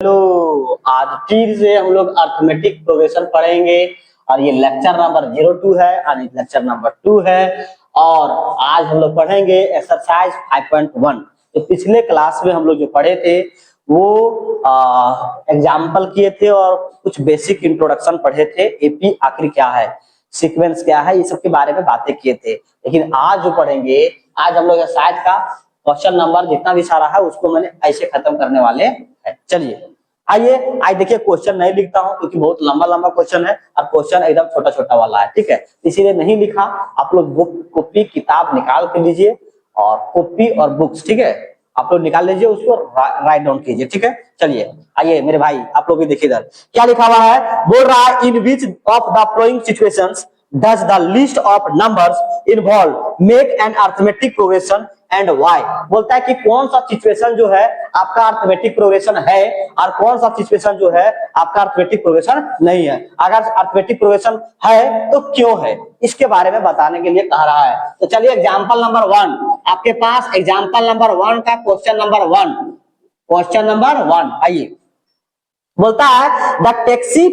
Hello, आज फिर से हम लोग अर्थमेटिक प्रोग्रेशन पढ़ेंगे और ये लेक्चर नंबर 02 है और लेक्चर नंबर 2 है। और आज हम लोग पढ़ेंगे एक्सरसाइज 5.1। तो पिछले क्लास में हम लोग जो पढ़े थे वो एग्जाम्पल किए थे और कुछ बेसिक इंट्रोडक्शन पढ़े थे। एपी आखिर क्या है, सीक्वेंस क्या है, ये सब के बारे में बातें किए थे। लेकिन आज जो पढ़ेंगे, आज हम लोग एक्सरसाइज का क्वेश्चन नंबर जितना भी सारा है उसको मैंने ऐसे खत्म करने वाले हैं। चलिए आइए, आज देखिए क्वेश्चन नहीं लिखता हूं क्योंकि बहुत लंबा लंबा क्वेश्चन है और क्वेश्चन एकदम छोटा छोटा वाला है, ठीक है, इसीलिए नहीं लिखा। आप लोग बुक कॉपी किताब निकाल के लीजिए और कॉपी और बुक्स, ठीक है, आप लोग निकाल लीजिए, उसको राइट डाउन कीजिए, ठीक है। चलिए आइए मेरे भाई, आप लोग भी देखिए इधर क्या लिखा हुआ है। बोल रहा है in which of the following situations does the list of numbers involved make an arithmetic progression and why। बोलता है कि कौन सा सिचुएशन जो है आपका अर्थमेटिक प्रोग्रेशन है और कौन सा सिचुएशन जो है आपका अर्थमेटिक प्रोग्रेशन नहीं है। अगर अर्थमेटिक प्रोग्रेशन है तो क्यों है, इसके बारे में बताने के लिए कह रहा है। तो चलिए एग्जांपल नंबर 1 आपके पास, एग्जांपल नंबर 1 का क्वेश्चन नंबर 1, क्वेश्चन नंबर 1 आइए। बोलता है the taxi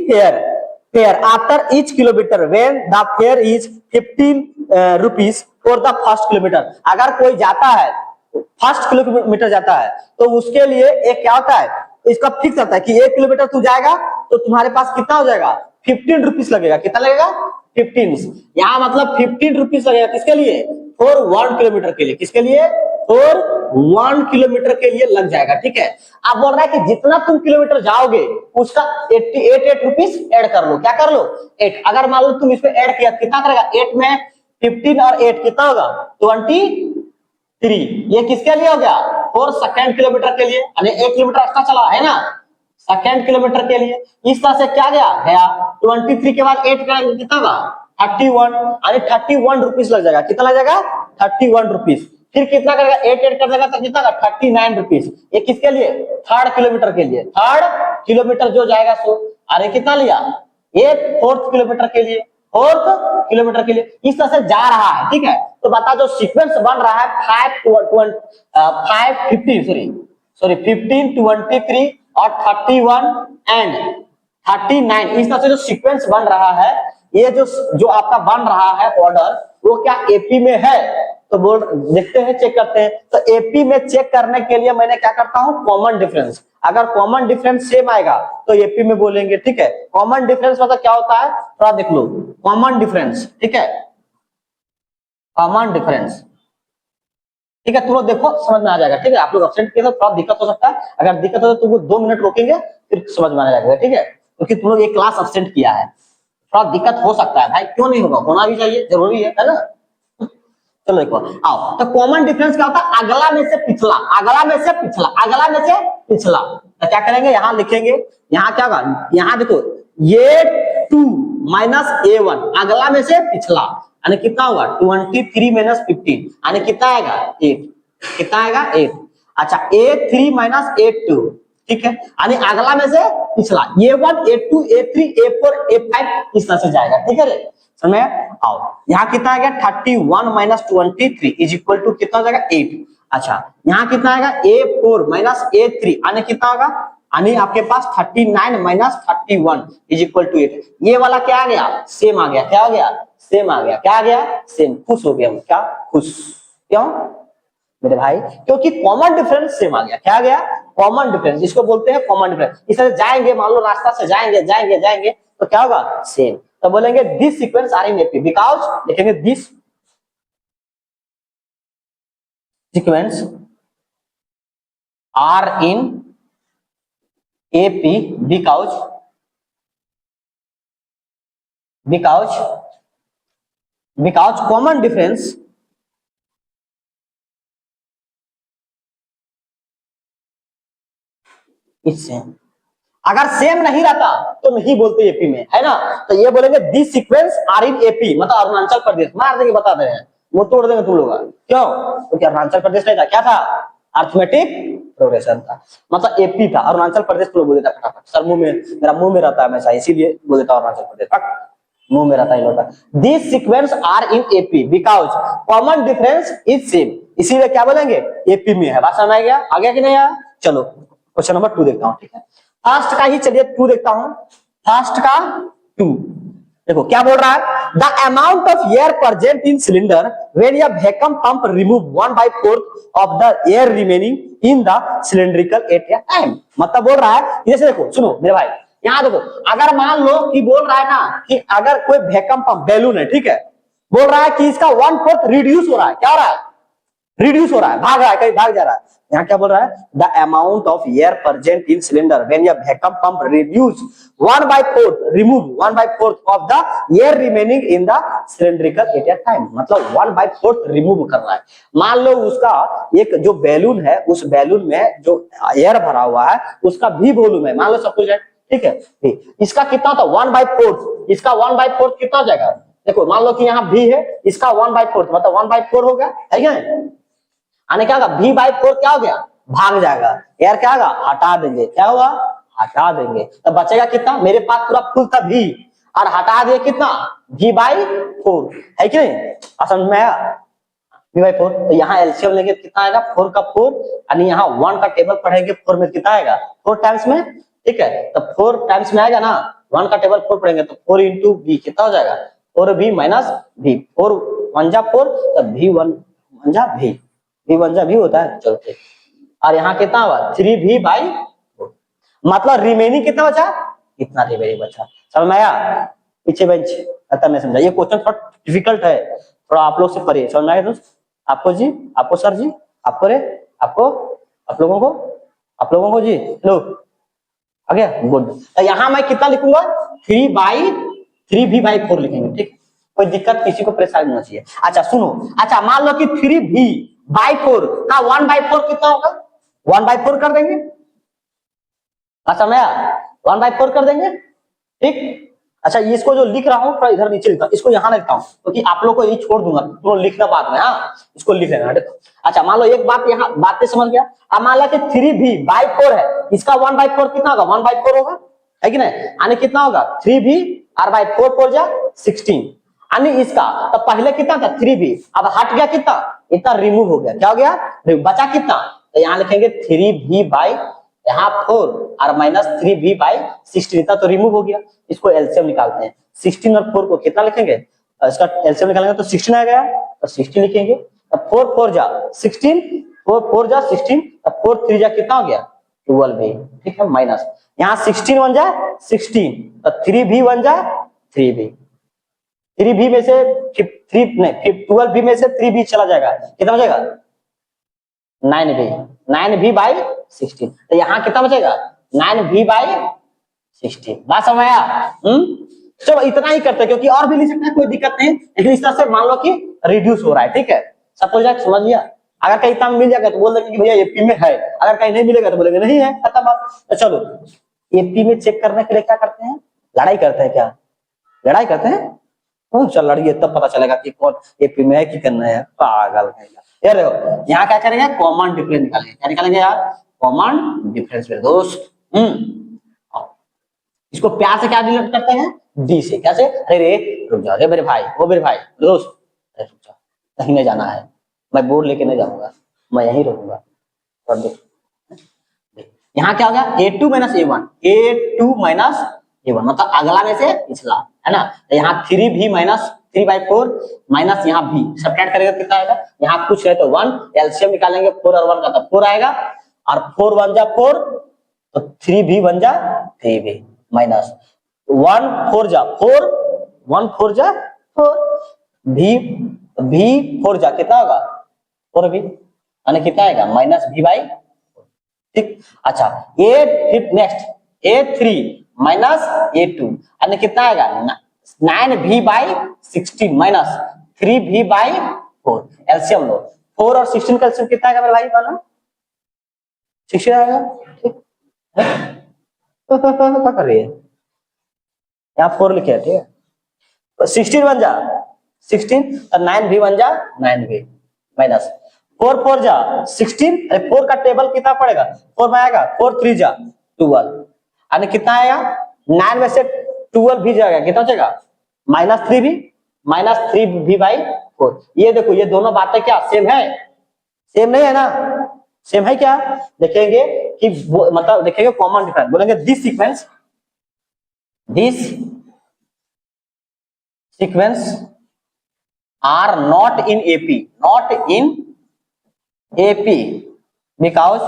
fare after each kilometre when the fair is 15 rupees for the first kilometre. अगर कोई जाता है फर्स्ट किलोमीटर जाता है तो उसके लिए एक क्या होता है, इसका फिक्स होता है कि 1 किलोमीटर तू जाएगा तो तुम्हारे पास कितना हो जाएगा, 15 रुपीज लगेगा। कितना लगेगा, 15। यहाँ मतलब 15 रुपीज लगेगा किसके लिए, फॉर 1 किलोमीटर के लिए। किसके लिए, फॉर 1 किलोमीटर के लिए लग जाएगा, ठीक है। आप बोल रहा है कि जितना तुम किलोमीटर जाओगे उसका 88 रुपीज ऐड कर लो। क्या कर लो, 8। अगर मान लो तुम इसमें ऐड किया कितना करेगा, 8 में 15 और 8 कितना होगा, 23। ये किसके लिए हो गया, फॉर सेकंड किलोमीटर के लिए, यानी 1 किलोमीटर एक्स्ट्रा चला है ना सेकंड किलोमीटर के लिए। इस तरह से क्या गया 23 के बाद 8 करेंगे कितना होगा, 31, यानी 31 रुपीज लग जाएगा। कितना लग जाएगा, 31 रुपीज। फिर कितना करेगा, 8 कर देगा तो कितना का 39 रुपीज। ये किसके लिए, थर्ड किलोमीटर के लिए। थर्ड किलोमीटर जो जाएगा सो, अरे कितना लिया, ये फोर्थ किलोमीटर के लिए, फोर्थ किलोमीटर के लिए। इस तरह से जा रहा है, ठीक है। तो बता जो सीक्वेंस बन रहा है 15, 23 और 31 एंड 39, इस तरह से जो सीक्वेंस बन रहा है, ये जो आपका बन रहा है ऑर्डर, वो क्या एपी में है। तो बोल देखते हैं, चेक करते हैं। तो एपी में चेक करने के लिए मैंने क्या करता हूं, कॉमन डिफरेंस। अगर कॉमन डिफरेंस सेम आएगा तो एपी में बोलेंगे, ठीक है। कॉमन डिफरेंस मतलब क्या होता है, थोड़ा देख लो। कॉमन डिफरेंस, ठीक है, कॉमन डिफरेंस, ठीक है। तुम लोग देखो समझ में आ जाएगा, ठीक है। आप लोग एब्सेंट किए तो थोड़ा दिक्कत हो सकता है, अगर दिक्कत हो तो तुमको 2 मिनट रोकेंगे फिर समझ में आ जाएगा, ठीक है। क्योंकि तुम लोग एक क्लास एब्सेंट किया है, थोड़ा दिक्कत हो सकता है भाई, क्यों नहीं होगा, होना भी चाहिए, जरूरी है ना। चलो देखो आओ, तो कॉमन डिफरेंस क्या होता है, अगला में से पिछला, अगला में से पिछला, अगला में से पिछला। तो क्या करेंगे, यहाँ लिखेंगे, यहाँ क्या होगा, यहाँ देखो ये 2 माइनस A1, अगला में से पिछला, यानी कितना होगा 23 माइनस 15, यानी कितना आएगा 8। कितना आएगा 8। अच्छा A3 माइनस A2, ठीक है, यानी अगला में से पिछला, A1 A2 A3 A4 A5 इस तरह से जाएगा, ठीक है रे। समय आओ, यहाँ कितना आएगा 31 माइनस 23 इज इक्वल टू कितना हो जाएगा 8। अच्छा यहाँ कितना आएगा A4 माइनस A3, यानी कितना होगा, यानी आपके पास 39 माइनस 31 इज इक्वल टू 8। ये वाला क्या आ गया, सेम आ गया। क्या आ गया, सेम आ गया। क्या आ गया, सेम। खुश हो गया, क्या खुश, क्यों मेरे भाई, क्योंकि कॉमन डिफरेंस सेम आ गया। क्या आ गया, कॉमन डिफरेंस, इसको बोलते हैं कॉमन डिफरेंस। इसे जाएंगे, मान लो रास्ता से जाएंगे जाएंगे जाएंगे तो क्या होगा, सेम। तो बोलेंगे this sequence are in AP because, लिखेंगे this sequence are in AP because common difference इससे। अगर सेम नहीं रहता तो नहीं बोलते एपी में, है ना। तो ये बोलेंगे this sequence are in AP, मतलब अरुणाचल प्रदेश, मार देंगे, बता दे रहे हैं, वो तोड़ देंगे तुम लोग। क्यों, क्योंकि अरुणाचल प्रदेश नहीं था, क्या था, अर्थमेटिक प्रोग्रेशन था, मतलब एपी था। अरुणाचल प्रदेश तुम लोग बोल देता फटाफट, सर मुंह में, मेरा मुंह में रहता है हमेशा, इसीलिए बोल देता अरुणाचल प्रदेश, मुंह में रहता है। This sequence are in AP because common difference is same, इसीलिए क्या बोलेंगे, एपी में है। बात समझ में आ गया, आगे कि नहीं आया। चलो क्वेश्चन नंबर 2 देखता हूं, ठीक है। फर्स्ट का ही चलिए 2 देखता हूं, फर्स्ट का 2। देखो क्या बोल रहा है, the amount of air present in cylinder when a vacuum pump remove 1/4 of the air remaining in the cylindrical at a time. मतलब बोल रहा है, जैसे देखो सुनो मेरे भाई, यहाँ देखो, अगर मान लो कि बोल रहा है ना कि अगर कोई वैक्यूम पंप बैलून है, ठीक है, बोल रहा है कि इसका 1/4 रिड्यूस हो रहा है, क्या हो रहा है, रिड्यूस हो रहा है, भाग रहा है, कहीं भाग जा रहा है। यहाँ क्या बोल रहा है, the amount of air present in cylinder when a vacuum pump reduce 1/4 remove 1/4 of the air remaining in the cylindrical at a time. मतलब 1/4 रिमूव कर रहा है। मान लो उसका एक जो बैलून है, उस बैलून में जो एयर भरा हुआ है उसका भी वॉल्यूम है, मान लो सपोज है, ठीक है, इसका कितना होता है 1/4, इसका 1/4 कितना हो जाएगा, देखो मान लो कि यहाँ भी है, इसका 1/4 मतलब 1/4 हो गया, है क्या, आने क्या होगा, v/4 क्या हो गया, भाग जाएगा, एयर क्या होगा, हटा देंगे, क्या होगा, हटा देंगे, तो बचेगा कितना, मेरे पास पूरा फुल था v और हटा दिए कितना, v/4, है कि नहीं, समझ में आया, v/4। तो यहाँ एलसीएम लेंगे कितना आएगा, 4 का 4, यानी यहाँ 1 का टेबल पढ़ेंगे, 4 में कितना आएगा, 4 टाइम्स में, ठीक है, तो 4 टाइम्स में आएगा ना, 1 का टेबल 4 पढ़ेंगे तो 4 इंटू v कितना हो जाएगा, 4v माइनस v, 4 1 जा 4, तो v1 1 जा v, v1 जा v होता है, चलो ठीक। और यहाँ कितना हुआ 3v/4, मतलब रिमेनिंग कितना बचा, कितना रिमेनिंग बचा, समझ में आया, पीछे बेंच आता नहीं समझा, ये क्वेश्चन थोड़ा डिफिकल्ट है, थोड़ा आप लोग से पढ़िए, समझ में आया दोस्त, आपको जी, आपको सर जी, आपको रे, आपको, आप लोगों को जी, लो आ गया, गुड। तो यहाँ मैं कितना लिखूंगा, 3v/4 लिखेंगे, ठीक, कोई दिक्कत किसी को परेशानी नहीं चाहिए। अच्छा सुनो, अच्छा मान लो कि 3v/4 का 1/4 कितना होगा, 1/4 कर देंगे, अच्छा मैं 1/4 कर देंगे, ठीक। अच्छा इसको जो लिख रहा हूँ थोड़ा इधर नीचे लिखता हूँ, इसको यहाँ लिखता हूँ क्योंकि आप लोग को ये छोड़ दूंगा, तो लिखना बाद में, हाँ इसको लिख लेना। अच्छा मान लो एक बात यहाँ बातें समझ गया, अब मान लो कि 3v/4 है, इसका 1/4 कितना होगा, 1/4 होगा, है कि नहीं, यानी कितना होगा 3v और बाई 4 जा 16, यानी इसका तो पहले कितना था 3v, अब हट गया कितना, इतना रिमूव हो गया, क्या हो गया, बचा कितना, तो यहाँ लिखेंगे 3v/ यहाँ 4 और माइनस 3v/16, इतना तो रिमूव हो गया। इसको एलसीएम निकालते हैं, 16 और 4 को कितना लिखेंगे, इसका एलसीएम निकालेंगे तो 16 आ गया, तो 16 लिखेंगे, तो 4 4 जा 16, 4 4 जा 16, तो 4 3 जा कितना हो गया 12v, ठीक है, माइनस यहाँ 16 1 जा 16, तो 3v1 जा 3v, 3v में से 3 नहीं 12v में से 3v चला जाएगा, कितना हो जाएगा 9v, 9v/16, तो यहाँ कितना बचेगा 9v/16, बात समझ आया, चलो इतना ही करते हैं क्योंकि और भी लिख सकते हैं, कोई दिक्कत नहीं, लेकिन इस तरह से मान लो कि रिड्यूस हो रहा है, ठीक है, सपोज समझ लिया, अगर कहीं इतना मिल जाएगा तो बोल देंगे कि भैया एपी में है, अगर कहीं नहीं मिलेगा तो बोलेंगे नहीं है, खत्म बात। तो चलो एपी में चेक करने के लिए क्या करते हैं, लड़ाई करते हैं, क्या लड़ाई करते हैं, चल लड़िए तब पता चलेगा कि कौन एपी में है कि करना है, पागल यार। देखो यहाँ क्या करेंगे, कॉमन डिफरेंस निकालेंगे, क्या निकालेंगे यार, कॉमन डिफरेंस मेरे दोस्त। इसको प्यार से क्या डिनोट करते हैं, डी से, कैसे, अरे रुक जाओ रे मेरे भाई, वो मेरे भाई दोस्त, अरे रुक जाओ, कहीं नहीं जाना है, मैं बोर्ड लेके नहीं जाऊंगा, मैं यहीं रहूंगा, और देख यहाँ क्या हो गया a2 - a1, a2 - a1 मतलब अगला में से पिछला, है ना, तो यहाँ 3v - 3/4 माइनस यहाँ v, सब्ट्रैक्ट करेगा कितना आएगा, यहाँ कुछ है तो 1, एलसीएम निकालेंगे 4 और 1 का तो 4 आएगा, और 4 1 जा 4, तो 3v 1 जा 3v माइनस 1 4 जा 4, 1 4 जा 4, v 4 जा कितना होगा 4v, यानी कितना आएगा -v/, ठीक। अच्छा फिर नेक्स्ट a3 - a2 यानी कितना आएगा 9v/16 माइनस 3v/4, एलसीएम लो, 4 और 16 का एलसीएम कितना आएगा मेरे भाई, माना 16 आएगा, ठीक क्या कर रही है, यहाँ 4 लिखे है, ठीक है, तो 16 बन जा 16, तो 9v 1 जा 9v माइनस 4 4 जा 16, अरे 4 का टेबल कितना पड़ेगा, 4 में आएगा 4 3 जा 12, यानी कितना आएगा 9 में से 12 भी जाएगा, कितना बचेगा -3v -3v/4। ये देखो ये दोनों बातें क्या सेम है, सेम नहीं है ना, सेम है क्या? देखेंगे कि मतलब देखेंगे कॉमन डिफरेंस, बोलेंगे this sequence are not in AP, not in AP because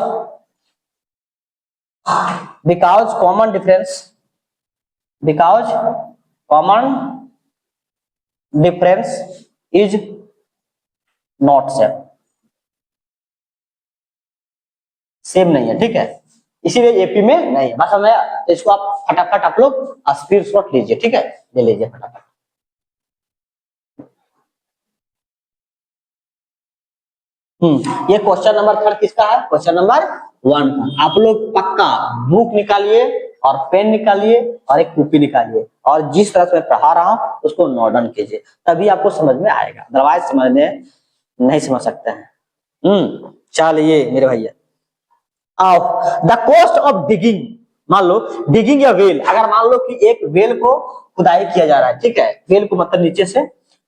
common difference is not same नहीं है, ठीक है, इसीलिए एपी में नहीं है। बस हमें तो इसको आप फटाफट आप लोग स्क्रीनशॉट लीजिए, ठीक है, ले लीजिए फटाफट। ये क्वेश्चन नंबर 3 किसका है? क्वेश्चन नंबर 1 का। आप लोग पक्का बुक निकालिए और पेन निकालिए और एक कॉपी निकालिए और जिस तरह से मैं पढ़ा रहा हूं उसको नोट डाउन कीजिए, तभी आपको समझ में आएगा, अदरवाइज समझने नहीं समझ सकते हैं। चलिए मेरे भैया, द कॉस्ट ऑफ डिगिंग, मान लो डिगिंग या वेल, अगर मान लो कि एक वेल को खुदाई किया जा रहा है, ठीक है, वेल को मतलब नीचे से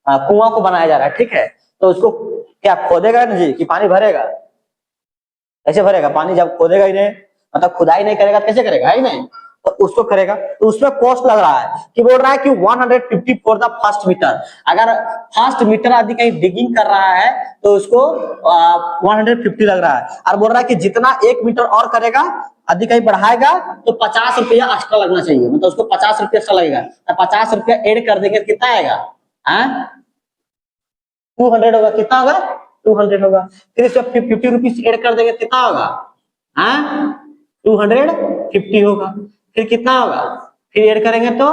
कुआं को बनाया जा रहा है, ठीक है, तो उसको क्या खोदेगा ना जी कि पानी भरेगा? कैसे भरेगा? पानी जब खोदेगा ही नहीं, मतलब खुदाई नहीं करेगा कैसे करेगा, है ही नहीं, तो उसको करेगा, तो उसमें कॉस्ट लग रहा है कि बोल रहा है कि 150 फॉर द फर्स्ट मीटर। अगर फर्स्ट मीटर आदि कहीं डिगिंग कर रहा है तो उसको 150 लग रहा है, और बोल रहा है कि जितना 1 मीटर और करेगा आदि कहीं बढ़ाएगा तो 50 रुपया एक्स्ट्रा लगना चाहिए, मतलब उसको 50 रुपया एक्स्ट्रा लगेगा, तो 50 रुपया एड कर देंगे कितना आएगा? 200 होगा। कितना होगा? 200 होगा। फिर इसमें 50 रुपीज एड कर देंगे, कितना होगा? 250 होगा। फिर कितना होगा? फिर एड करेंगे तो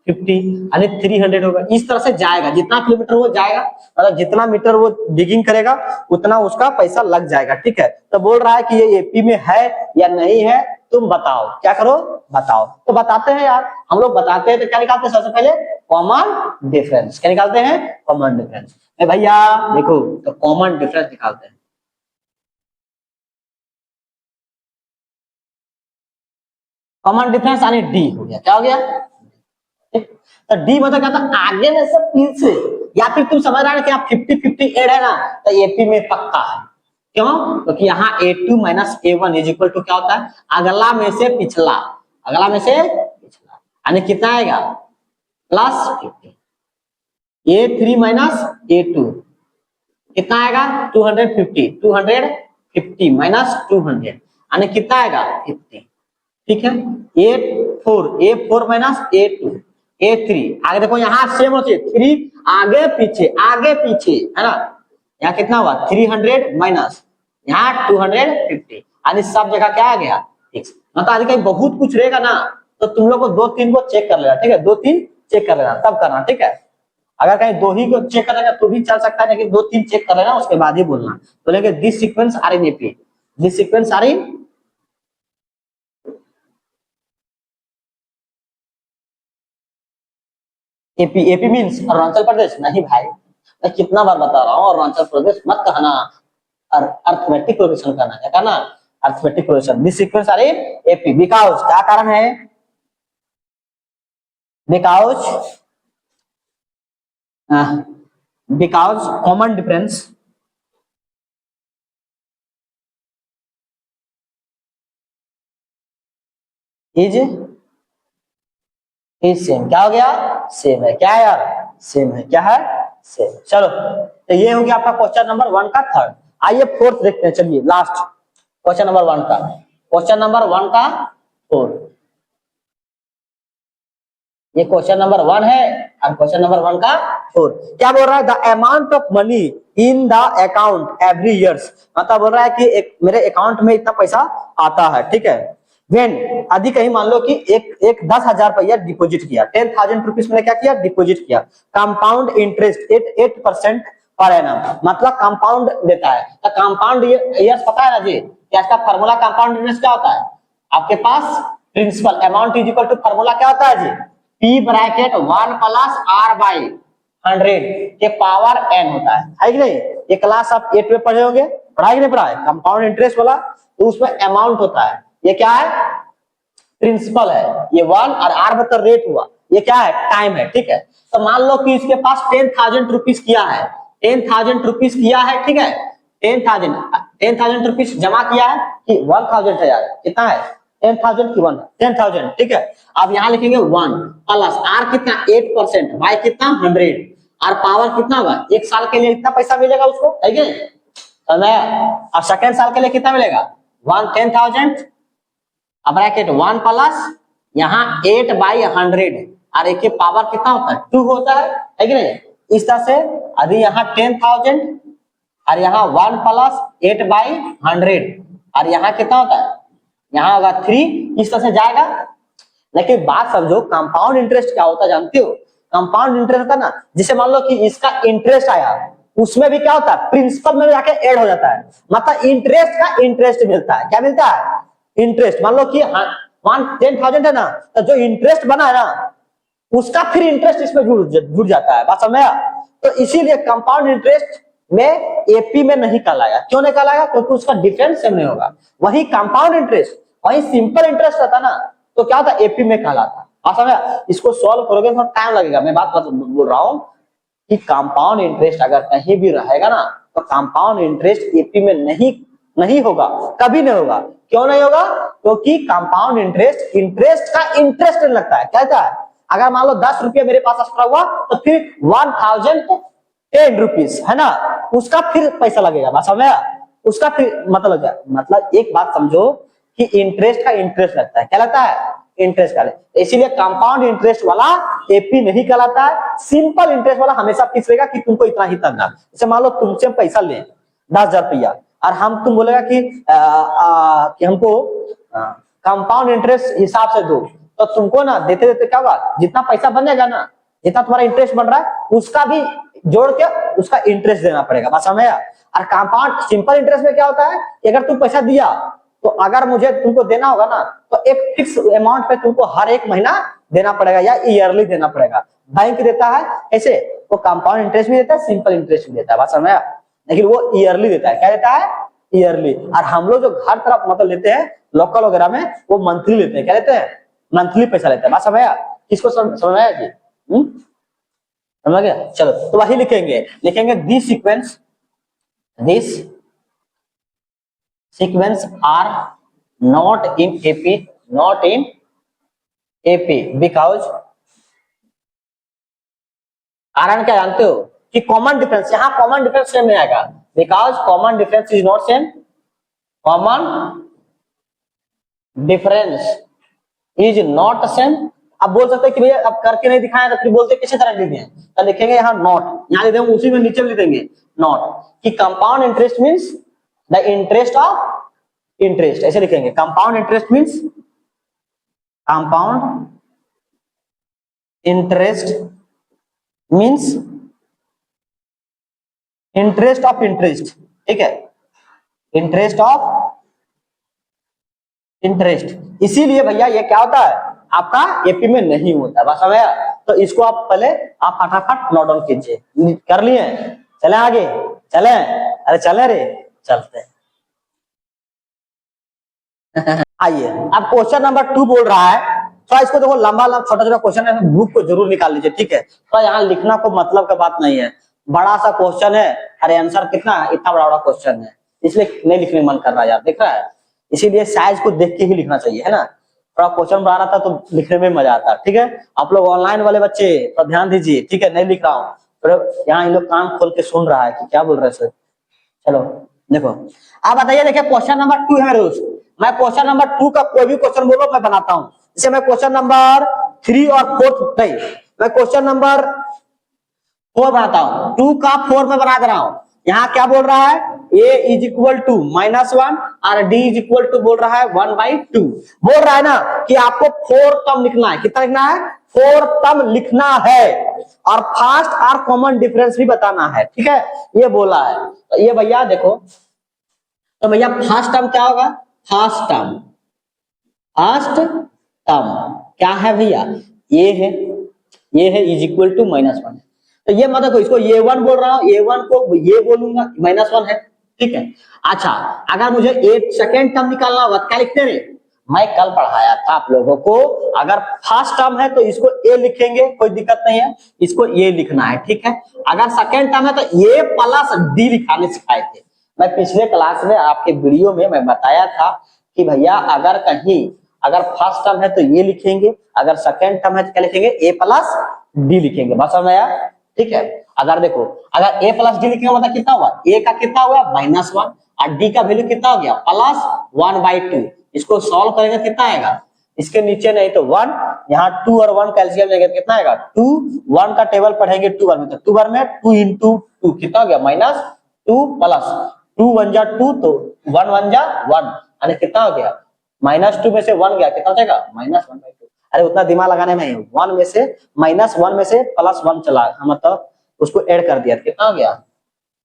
50 यानी 300 होगा। इस तरह से जाएगा, जितना किलोमीटर वो जाएगा, मतलब जितना मीटर वो डिगिंग करेगा उतना उसका पैसा लग जाएगा, ठीक है। तो बोल रहा है कि ये एपी में है या नहीं है, तुम बताओ, क्या करो बताओ। तो बताते हैं यार, हम लोग बताते हैं तो क्या निकालते हैं? सबसे पहले कॉमन डिफरेंस। क्या निकालते हैं? Common difference. भैया देखो, तो कॉमन डिफरेंस निकालते हैं। कॉमन डिफरेंस यानी डी हो गया। क्या हो गया? तो डी मतलब क्या था? आगे में से पीछे, या फिर तुम समझ रहे हो कि आप 50-50 एड है ना, तो एपी में पक्का है। क्यों? क्योंकि तो यहाँ A2 minus A1 is equal to क्या होता है? अगला में से पिछला, अगला में से पिछला, यानी कितना आएगा? +50। A3 माइनस A2 कितना आएगा? 250, 250 माइनस 200 यानी कितना आएगा? 50, ठीक है। A4 माइनस A2, A3 आगे देखो, यहाँ सेम होती है, 3 आगे पीछे है ना, यहाँ कितना हुआ? 300 माइनस यहाँ 250, यानी सब जगह क्या आ गया? फिक्स। मतलब आगे कहीं बहुत कुछ रहेगा ना, तो तुम लोग को 2-3 को चेक कर लेना, ठीक है, 2-3 चेक कर लेना तब करना, ठीक है। अगर कहीं 2 ही को चेक करेगा तो भी चल सकता है, लेकिन 2-3 चेक कर लेना, उसके बाद ही बोलना। बोलेंगे this sequence are in AP, this sequence are in AP. AP means Arunachal Pradesh? नहीं भाई, मैं कितना बार बता रहा हूँ, अरुणाचल प्रदेश मत कहना, अर्थमेटिक प्रोग्रेशन कहना, क्या कहना? Arithmetic progression. This sequence are in AP because, क्या कारण है? Because common difference is same. क्या हो गया? सेम है। क्या है यार? सेम है। क्या है? सेम। चलो, तो ये हो गया आपका क्वेश्चन नंबर 1 का थर्ड। आइए फोर्थ देखते हैं, चलिए लास्ट क्वेश्चन नंबर 1 का, क्वेश्चन नंबर 1 का फोर्थ। ये क्वेश्चन नंबर 1 है और क्वेश्चन नंबर 1 का फोर्थ। क्या बोल रहा है? The amount of money in the account every years, मतलब बोल रहा है कि मेरे अकाउंट में इतना पैसा आता है, ठीक है। वेन यदि कहीं मान लो कि एक 10,000 रुपया डिपोजिट किया, 10,000 रुपीज मैंने क्या किया? डिपोजिट किया। कंपाउंड इंटरेस्ट 8% पर एनम, मतलब कंपाउंड देता है। तो कंपाउंड ईयर्स पता है ना जी, क्या इसका फार्मूला कंपाउंड इंटरेस्ट क्या होता है? आपके पास principal amount is equal to formula क्या होता है जी? P bracket 1 plus R by 100 के पावर n होता है कि नहीं? ये क्लास आप 8 में पढ़े होंगे, पढ़ा कि नहीं पढ़ा है? कंपाउंड इंटरेस्ट वाला, तो उसमें अमाउंट होता है, ये क्या है? प्रिंसिपल है। ये 1 और R मतलब रेट हुआ, ये क्या है? टाइम है, ठीक है। तो मान लो कि इसके पास 10,000 रुपीज किया है, 10,000 रुपीज किया है, ठीक है। 10,000 रुपीज जमा किया है कि 1,000 है यार, कितना है 10,000 की 10,000, ठीक है। अब यहाँ लिखेंगे 1 प्लस आर कितना 8%, वाई कितना 100, और पावर कितना होगा, एक साल के लिए कितना पैसा मिलेगा उसको, है कि नहीं? और सेकेंड साल के लिए कितना मिलेगा 10,000, अब ब्रैकेट 1 प्लस यहाँ 8/100, और एक पावर कितना होता है 2 होता है कि नहीं? इस तरह से अभी यहाँ 10,000 और यहाँ 1 प्लस 8/100, और यहाँ कितना होता है, यहाँ होगा 3, इस तरह से जाएगा। लेकिन बात समझो, कंपाउंड इंटरेस्ट क्या होता है जानते हो? कंपाउंड इंटरेस्ट होता है ना, जिसे मान लो कि इसका इंटरेस्ट आया, उसमें भी क्या होता है प्रिंसिपल में जाके ऐड हो जाता है, मतलब इंटरेस्ट का इंटरेस्ट मिलता है। क्या मिलता है? इंटरेस्ट। मान लो कि 10,000 है ना, तो जो इंटरेस्ट बना है ना उसका फिर इंटरेस्ट इसमें जुड़ जाता है। बात समझ आया? तो इसीलिए कंपाउंड इंटरेस्ट में एपी में नहीं कहलाएगा। क्यों नहीं कहलाएगा? क्योंकि उसका डिफरेंस सेम नहीं होगा। वही कंपाउंड इंटरेस्ट, वही सिंपल इंटरेस्ट रहता ना, तो क्या होता एपी में कहलाता। बात समझ आया? इसको सॉल्व करोगे थोड़ा टाइम लगेगा। मैं बात बोल रहा हूँ कि कंपाउंड इंटरेस्ट अगर कहीं भी रहेगा ना, तो कंपाउंड इंटरेस्ट एपी में नहीं होगा, कभी नहीं होगा। क्यों नहीं होगा? क्योंकि कंपाउंड इंटरेस्ट का इंटरेस्ट लगता है। क्या है? अगर मान लो 10 रुपये मेरे पास एक्स्ट्रा हुआ, तो फिर 1,010 रुपीज है ना, उसका फिर पैसा लगेगा। बात समझ आया? उसका फिर मतलब एक बात समझो कि इंटरेस्ट का इंटरेस्ट लगता है। क्या लगता है? इंटरेस्ट का। इसीलिए कंपाउंड इंटरेस्ट वाला एपी नहीं कहलाता है। सिंपल इंटरेस्ट वाला हमेशा फिक्स रहेगा कि तुमको इतना ही करना। जैसे मान लो तुमसे पैसा ले 10,000 रुपया, और हम तुम बोलेगा कि हमको कंपाउंड इंटरेस्ट हिसाब से दो, तो तुमको ना देते देते क्या होगा, जितना पैसा बनेगा ना, जितना तुम्हारा इंटरेस्ट बन रहा है उसका भी जोड़ के उसका इंटरेस्ट देना पड़ेगा। बस समझ आया? और कंपाउंड सिंपल इंटरेस्ट में क्या होता है कि अगर तुम पैसा दिया, तो अगर मुझे तुमको देना होगा ना, तो एक फिक्स अमाउंट पे तुमको हर एक महीना देना पड़ेगा या ईयरली देना पड़ेगा। बैंक देता है ऐसे, वो कंपाउंड इंटरेस्ट भी देता है, सिंपल इंटरेस्ट भी देता है। बात समझ आया? लेकिन वो ईयरली देता है। क्या देता है? ईयरली। और हम लोग जो घर तरफ मतलब लेते हैं लोकल वगैरह में, वो मंथली लेते हैं। क्या लेते हैं? मंथली पैसा लेते हैं। बात समझ आया? किसको समझ आया जी? समझ गया? चलो, तो वही लिखेंगे this sequence are not in AP because, कारण क्या जानते हो कि कॉमन डिफरेंस, यहाँ कॉमन डिफरेंस सेम नहीं आएगा, because common difference is not same. Common difference is not same. अब बोल सकते हैं कि भैया अब करके नहीं दिखाया, तो फिर बोलते किसी तरह लिख दें, तो लिखेंगे यहाँ नॉट, यहाँ लिख देंगे, उसी में नीचे लिख देंगे नॉट, कि compound interest means the interest of interest, ऐसे लिखेंगे। Compound interest means compound interest means interest of interest. ठीक है, इंटरेस्ट ऑफ इंटरेस्ट। इसीलिए भैया ये क्या होता है आपका एपी में नहीं होता। बस समझ आया? तो इसको आप पहले आप फटाफट नोट डाउन कीजिए। कर लिए? चले आगे, चले? अरे चले रे, चलते हैं। आइए, अब क्वेश्चन नंबर 2 बोल रहा है, तो इसको देखो, लंबा छोटा छोटा क्वेश्चन है, बुक को जरूर निकाल लीजिए। ठीक है, तो यहाँ लिखना को मतलब का बात नहीं है, बड़ा सा क्वेश्चन है, अरे आंसर कितना है, इतना बड़ा क्वेश्चन है, इसलिए नहीं लिखने मन कर रहा यार, देख रहा है? इसीलिए साइज को देख के ही लिखना चाहिए, है ना? थोड़ा क्वेश्चन बना रहा था तो लिखने में मजा आता। ठीक है, आप लोग ऑनलाइन वाले बच्चे तो ध्यान दीजिए। ठीक है, नहीं लिख रहा हूँ, तो यहाँ इन लोग कान खोल के सुन रहा है कि क्या बोल रहे हैं सर। चलो देखो, आप बताइए। देखिए क्वेश्चन नंबर 2 है रोज, मैं क्वेश्चन नंबर 2 का कोई भी क्वेश्चन बोलो मैं बनाता हूँ। जैसे मैं क्वेश्चन नंबर 3 और 4 नहीं, मैं क्वेश्चन नंबर 4 बनाता हूँ, 2 का 4 में बना दे रहा हूँ। यहाँ क्या बोल रहा है, a इज इक्वल टू -1 और d इज इक्वल टू बोल रहा है 1/2। बोल रहा है ना कि आपको 4 टर्म लिखना है। कितना लिखना है? 4 टर्म लिखना है, और फास्ट और कॉमन डिफरेंस भी बताना है। ठीक है, ये बोला है। तो ये भैया देखो, तो भैया फर्स्ट टर्म क्या होगा? फर्स्ट टर्म क्या है भैया? ये है इज इक्वल टू -1। तो ये मतलब इसको a1 बोल रहा हूँ, a1 को ये बोलूंगा, -1 है। ठीक है, अच्छा अगर मुझे 8 सेकेंड टर्म निकालना होगा क्या लिखते रहे? मैं कल पढ़ाया था आप लोगों को, अगर फर्स्ट टर्म है तो इसको a लिखेंगे, कोई दिक्कत नहीं है, इसको a लिखना है। ठीक है, अगर सेकेंड टर्म है तो a प्लस d लिखाने सिखाए थे, मैं पिछले क्लास में आपके वीडियो में मैं बताया था कि भैया अगर कहीं अगर फर्स्ट टर्म है तो ये लिखेंगे, अगर सेकेंड टर्म है तो क्या लिखेंगे, ए प्लस डी लिखेंगे। बात समझ में आया? ठीक है। अगर देखो अगर ए प्लस डी लिखेंगे मतलब कितना हुआ, ए का कितना हुआ -1 और डी का वैल्यू कितना हो गया +1/2। इसको सॉल्व करेंगे कितना आएगा, इसके नीचे नहीं तो 1, यहाँ 2 और 1 कैल्सियम लेंगे तो कितना आएगा 2, 1 का टेबल पढ़ेंगे 2 बार में तो 2 बार में 2 × 2 कितना हो गया -2 प्लस 2 1 जा 2 तो 1 1 जा 1 यानी कितना हो गया -2 में से 1 गया कितना हो जाएगा -1/2। अरे उतना दिमाग लगाने नहीं, 1 में से -1 में से +1 चला मतलब उसको ऐड कर दिया कितना हो गया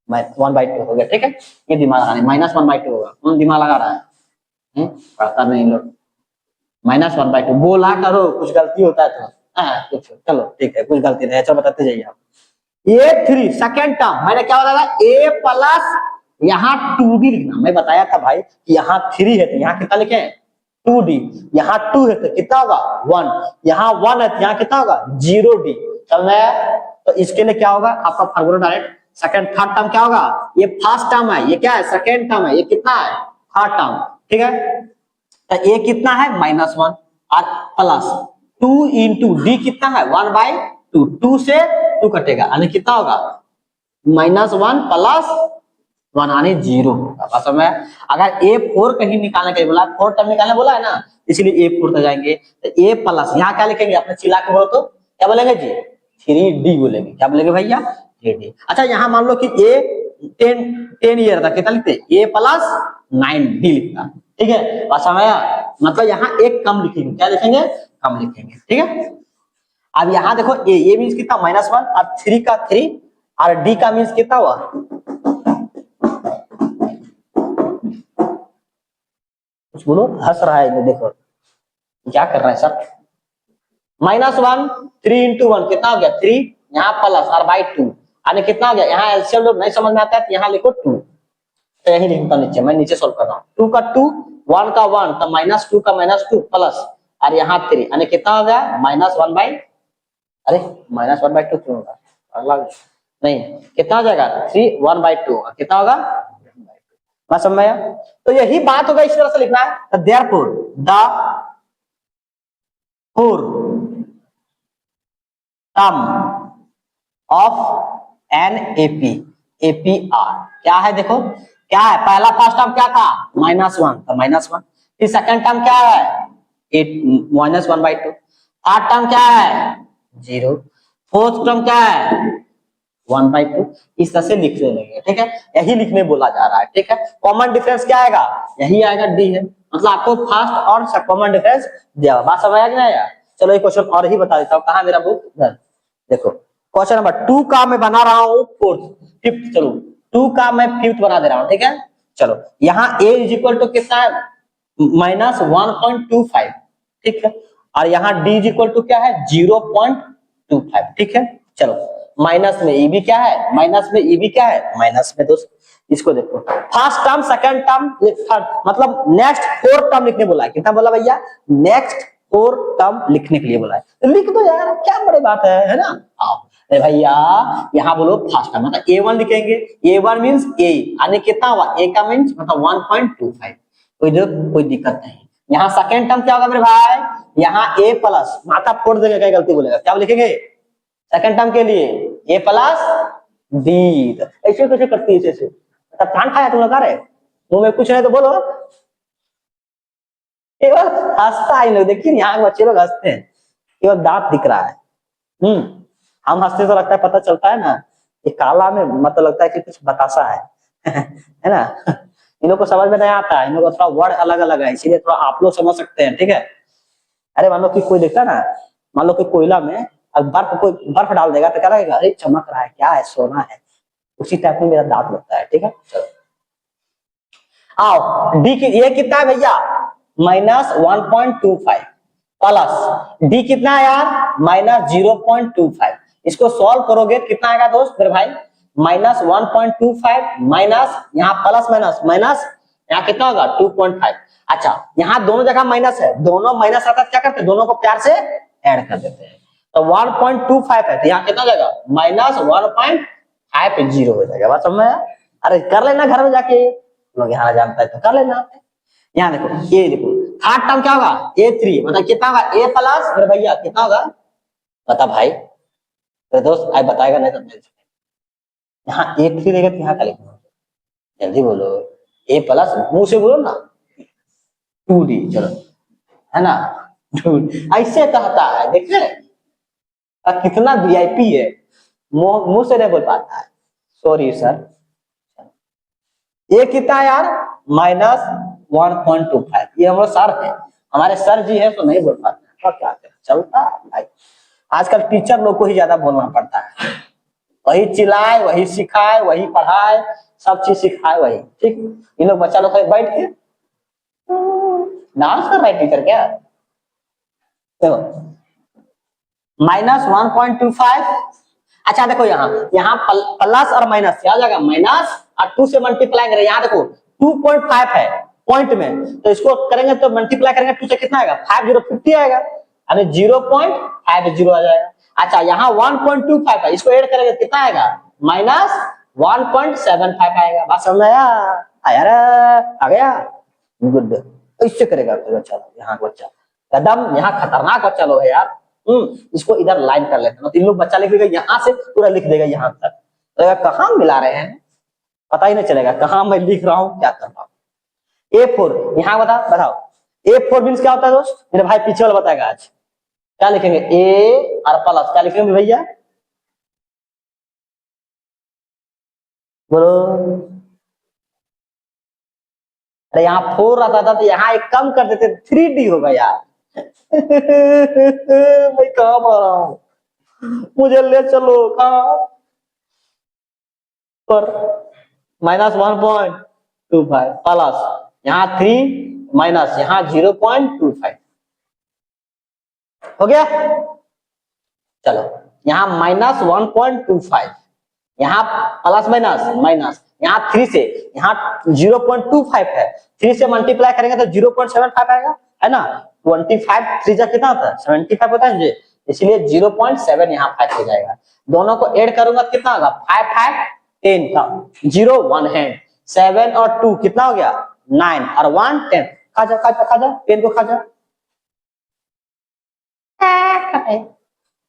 1/2 हो गया। ठीक है, ये दिमाग लगाने -1/2 होगा। कौन दिमाग लगा रहा है, पढ़ता नहीं लोग। -1/2 बोला करो, कुछ गलती होता है तो कुछ चलो ठीक है, कुछ गलती नहीं, चलो बताते जाइए आप। ये 3 सेकेंड टर्म मैंने क्या बताया था, ए प्लस यहाँ 2d लिखना। मैं बताया था भाई कि यहाँ 3 है तो यहाँ कितना लिखे 2d, यहाँ 2 है तो कितना होगा 1, यहाँ 1 है तो यहाँ कितना होगा 0d। समझ में? तो इसके लिए क्या होगा आपका formula direct second third term क्या होगा, ये फर्स्ट टर्म है, ये क्या है सेकंड टर्म है, ये कितना है थर्ड टर्म। ठीक है, तो ये कितना है -1 और प्लस 2 × d कितना है 1/2, 2 से 2 कटेगा यानी कितना होगा -1 प्लस 1 यानी 0 होगा। बस में अगर A4 कहीं निकालने के लिए बोला, 4 टर्म निकालने बोला है ना, इसलिए A4 तक जाएंगे तो A प्लस यहाँ क्या लिखेंगे, अपने चिल्ला के बोलो तो क्या बोलेंगे जी 3D बोलेंगे। क्या बोलेंगे भैया 3D। अच्छा यहाँ मान लो कि A 10 ईयर था, कितना लिखते A प्लस 9D लिखता। ठीक है, बस में मतलब यहाँ एक कम लिखेंगे, क्या लिखेंगे कम लिखेंगे। ठीक है, अब यहाँ देखो ए मीन्स कितना -1 और 3 का 3 और डी का मीन्स कितना हुआ, कुछ बोलो, हंस रहा है देखो क्या कर रहा है सर। -1 3 × 1 कितना हो गया 3, यहाँ प्लस और बाई 2 यानी कितना हो गया, यहाँ एलसीएम लोग नहीं समझ में आता है तो यहाँ लिखो 2, तो यही लिखता नीचे, मैं नीचे सोल्व कर रहा हूँ। 2 का 2, 1 का 1 तो -2 का -2 प्लस और यहाँ 3 यानी कितना हो गया -1/, अरे -1/2 क्यों होगा, अगला नहीं कितना हो जाएगा 3 1/2 कितना होगा मैं समझ में आया। तो यही बात होगा, इस तरह से लिखना है। Therefore the four term of an APR क्या है, देखो क्या है, पहला फर्स्ट टर्म क्या था -1 तो -1, फिर सेकंड टर्म क्या है 1/2, थर्ड टर्म क्या है 0, फोर्थ टर्म क्या है 1/2, इस तरह से लिखने लगे। ठीक है, यही लिखने बोला जा रहा है। ठीक है, कॉमन डिफरेंस क्या आएगा, यही आएगा डी है, मतलब आपको फर्स्ट और कॉमन डिफरेंस दिया। बात समझ आ गया? चलो एक क्वेश्चन और ही बता देता हूँ, कहाँ मेरा बुक, देखो क्वेश्चन नंबर 2 का मैं बना रहा हूँ फोर्थ फिफ्थ, चलो 2 का मैं फिफ्थ बना दे रहा हूँ। ठीक है, चलो यहाँ a इक्वल टू कितना है -1.25। ठीक है, और यहाँ d इक्वल टू क्या है 0.25। ठीक है, चलो माइनस में e भी क्या है, माइनस में e भी क्या है माइनस में। दोस्त इसको देखो, first term second term third, मतलब नेक्स्ट 4 टर्म लिखने बोला है। कितना बोला भैया, नेक्स्ट 4 टर्म लिखने के लिए बोला है, तो लिख दो यार, क्या बड़ी बात है ना। आओ भैया यहाँ बोलो फर्स्ट टर्म मतलब a1 लिखेंगे, a1 मींस a यानी कितना हुआ, a का मींस मतलब 1.25, कोई दिक्कत नहीं। यहाँ सेकंड टर्म क्या होगा मेरे भाई, यहाँ a प्लस, माथा फोड़ देंगे कहीं गलती बोलेगा, क्या लिखेंगे सेकंड टर्म के लिए a प्लस d। ऐसे कैसे करती है, ऐसे तब कान खाया तुम लोग, अरे मुंह में कुछ नहीं तो बोलो। केवल हंसता है लोग, देखिए यहाँ बच्चे लोग हंसते हैं, केवल दांत दिख रहा है। हम हंसते तो लगता है पता चलता है ना, ये काला में मतलब लगता है कि कुछ बतासा है है ना। इन लोग को समझ में नहीं आता है, इन लोग का थोड़ा वर्ड अलग अलग है, इसीलिए थोड़ा आप लोग समझ सकते हैं। ठीक है, अरे मान लो कि कोई देखता ना, मान लो कि कोयला में कोई बर्फ डाल देगा तो क्या लगेगा, अरे चमक रहा है, क्या है सोना है, उसी टाइप में मेरा दांत लगता है। ठीक है, चलो आओ डी की ये कितना है भैया -1.25 प्लस डी कितना है यार -0.25। इसको सॉल्व करोगे कितना आएगा दोस्त मेरे भाई, -1.25 माइनस यहाँ प्लस माइनस माइनस यहाँ कितना होगा 2.5। अच्छा यहाँ दोनों जगह माइनस है, दोनों माइनस आता है क्या करते हैं, दोनों को प्यार से ऐड कर देते हैं, तो 1.25 है तो यहाँ कितना हो जाएगा -1.50 हो जाएगा। बात समझ में आया? अरे कर लेना घर में जाके, लोग यहाँ जानता है तो कर लेना। यहाँ देखो ये देखो थर्ड टर्म क्या होगा A3, मतलब कितना होगा A प्लस, मेरे भैया कितना होगा बता भाई, तो दोस्त आई बताएगा नहीं तो यहाँ A3 रहेगा तो यहाँ क्या लिखना, जल्दी बोलो, A प्लस मुंह से बोलो ना 2D, चलो है ना, ऐसे कहता है देखिए कितना VIP है, मुंह से नहीं बोल पाता है, सॉरी सर। ये कितना है यार -1.25, ये हमारे सर है, हमारे सर जी है तो नहीं बोल पाते, तो क्या करें चलता भाई, आजकल टीचर लोग को ही ज्यादा बोलना पड़ता है, वही चिल्लाए वही सिखाए वही पढ़ाए सब चीज सिखाए वही, ठीक। इन लोग बच्चा लोग बैठ के डांस कर रहे टीचर क्या, देखो -1.25। अच्छा देखो यहाँ प्लस और माइनस क्या आ जाएगा, माइनस और 2 से मल्टीप्लाई करें, यहाँ देखो 2.5 है पॉइंट में, तो इसको करेंगे तो मल्टीप्लाई करेंगे 2 से कितना आएगा 5050 आएगा, यानी 0.50 आ जाएगा। अच्छा यहाँ 1.25 है, इसको ऐड करेंगे कितना आएगा -1.75 आएगा, बात समझ आया, आ गया गुड। इससे करेगा बच्चा, यहाँ बच्चा कदम यहाँ खतरनाक बच्चा लोग है यार, इसको इधर लाइन कर लेते हैं, 3 लोग बच्चा लिख देगा यहाँ से पूरा लिख देगा यहाँ तक, तो कहाँ मिला रहे हैं पता ही नहीं चलेगा कहाँ मैं लिख रहा हूँ क्या कर रहा हूँ। A4 यहाँ बताओ A4 मीन्स क्या होता है दोस्त, मेरे भाई पीछे वाला बताएगा आज, क्या लिखेंगे A और प्लस क्या लिखेंगे भैया बोलो, अरे यहाँ 4 आता था तो यहाँ एक कम कर देते 3D होगा यार। मैं कहाँ पढ़ रहा हूँ, मुझे ले चलो कहाँ पर, -1.25 प्लस यहाँ 3 माइनस यहाँ 0.25 हो गया, चलो यहाँ -1.25, यहाँ प्लस माइनस माइनस, यहाँ 3 से यहाँ 0.25 है, 3 से मल्टीप्लाई करेंगे तो 0.75 आएगा, है ना, 25 3 जा कितना होता है 75 होता है मुझे, इसलिए 0.7 यहाँ 5 हो जाएगा, दोनों को ऐड करूंगा कितना होगा 5 5 10 का 0 1 हैंड, 7 और 2 कितना हो गया 9 और 1 10, खा जा पेन को खा जा,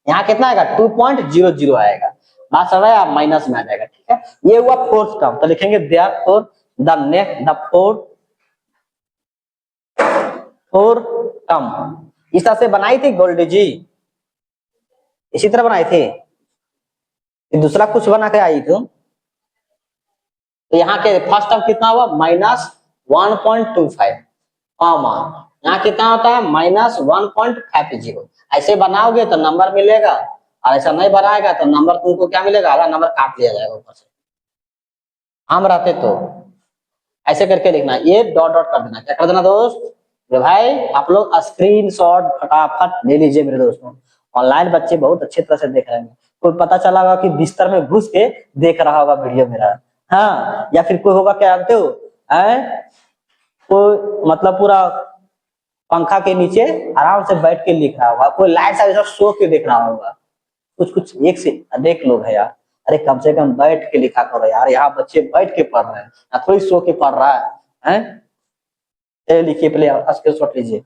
यहाँ कितना आएगा 2.00 आएगा, बात समझ आया, माइनस में आ जाएगा, ठीक है। ये हुआ फोर्थ टर्म, तो लिखेंगे therefore the next the fourth term, इस तरह से बनाई थी गोल्डी जी, इसी तरह बनाई थी, दूसरा कुछ बना के आई थी, तो यहाँ के फर्स्ट टर्म कितना हुआ -1.25, यहाँ कितना होता है -1.50, ऐसे बनाओगे तो नंबर मिलेगा, और ऐसा नहीं बनाएगा तो नंबर तुमको क्या मिलेगा, आधा नंबर काट लिया जाएगा ऊपर से, हम रहते तो ऐसे करके लिखना, ये डॉट डॉट कर देना, क्या कर देना दोस्त, भाई आप लोग स्क्रीनशॉट फटाफट ले लीजिए मेरे दोस्तों, ऑनलाइन बच्चे बहुत अच्छी तरह से देख रहे हैं, कोई पता चला होगा कि बिस्तर में घुस के देख रहा होगा वीडियो मेरा, हाँ, या फिर कोई होगा क्या जानते हो, कोई मतलब पूरा पंखा के नीचे आराम से बैठ के लिख रहा होगा, कोई लाइट सा सो के देख रहा होगा, कुछ एक से अनेक लोग है यार, अरे कम से कम बैठ के लिखा करो यार, यहाँ बच्चे बैठ के पढ़ रहे हैं, थोड़ी सो के पढ़ रहा है, लिखिए पहले स्क्रीनशॉट लीजिए।